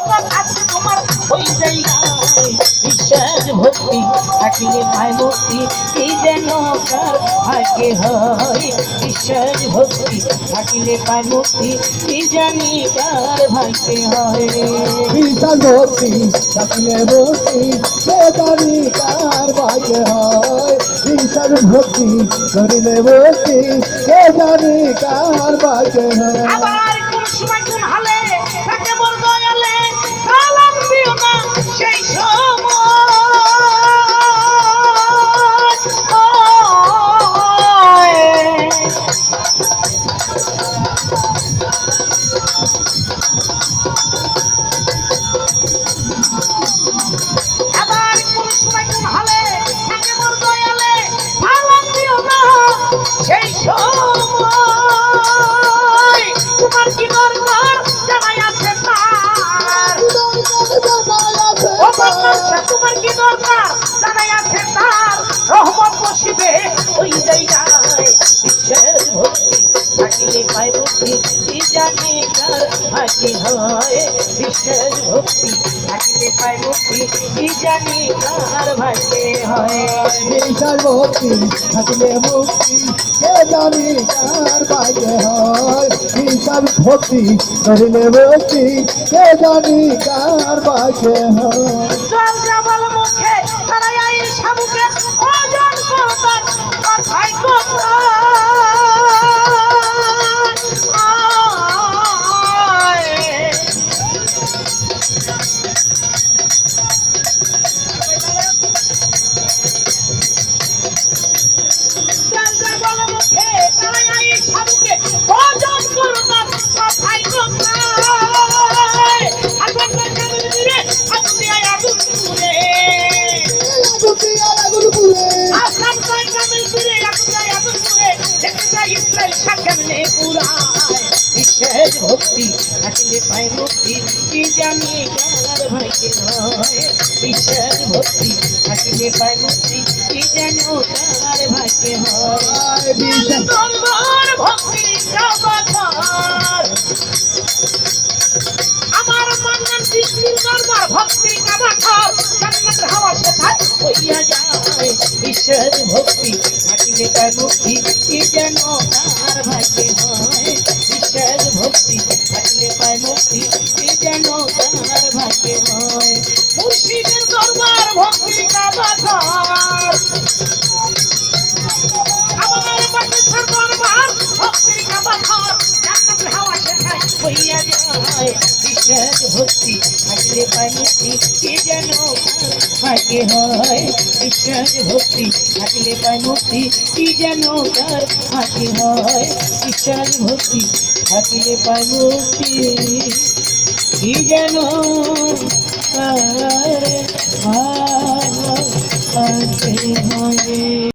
তোমার ওই জায়গায় বিশ্বাস ভক্তি থাকিলে পায় মুক্তি কি যেন কার ভাগ্যে হয় বিশ্বাস ভক্তি থাকিলে পায় মুক্তি কি জানি কার ভাগ্যে হয় বিশ্বাস ভক্তি থাকিলে মুক্তি কে জানি কার ভাগ্যে হয় বিশ্বাস ভক্তি করিলে মুক্তি কে জানি কার ভাগ্যে হয় আবার কোন সময় কোন হালে তাকে মোর দয়ালে সালাম দিও না সেই আবার কোন সময় কোন হালে তাকে মোর দয়ালে সালাম দিও না সেই সময় তোমার কি দরকার জানাই আছে তার ও বাংলাদেশ তোমার কি দরকার জানাই আছে তার রহমত বসিবে ওই জায়গায় বিশ্বাস ভক্তি থাকিলে পায় মুক্তি কি জানি কার ভাগ্যে হয় বিশ্বাস ভক্তি থাকিলে পায় মুক্তি কি জানি কার ভাগ্যে হয় বিশ্বাস ভক্তি থাকিলে মুক্তি কে জানি কার ভাগ্যে হয় বিশ্বাস ভক্তি করিলে মুক্তি কে জানি কার ভাগ্যে হয় জল যাবল মুখে তারাই আই সাবুকে ওজন করতার কথাই কথা ভক্তি থাকিলে পায় মুক্তি কি জানি কার ভাগ্যে হয় বিশ্বাস ভক্তি থাকিলে পায় মুক্তি কি জানো কার ভাগ্যে হয় তোমার ভক্তি কাবার আমার মন্নন সৃষ্টির দরবার ভক্তি কাবার জান্নাতের হাওয়া সেথায় হইয়া যায় বিশ্বাস ভক্তি থাকিলে পায় মুক্তি কি জানো কার ভাগ্যে হয় বিশ্বাস ভক্তি থাকিলে পায় মুক্তি কি জানো কার ভাগ্যে হয় মুর্শিদের দরবার ভক্তি কাবার আমার বাগেশ্বর দরবার ভক্তি কাবার জান্নাতের হাওয়া সেথায় হইয়া যায় বিশ্বাস ভক্তি থাকিলে পায় মুক্তি কি জানো কার ভাগ্যে হয় বিশ্বাস ভক্তি থাকিলে পায় মুক্তি কি জানো কার ভাগ্যে হয় বিশ্বাস ভক্তি থাকিলে পায় মুক্তি কি জানো কার ভাগ্যে হয়।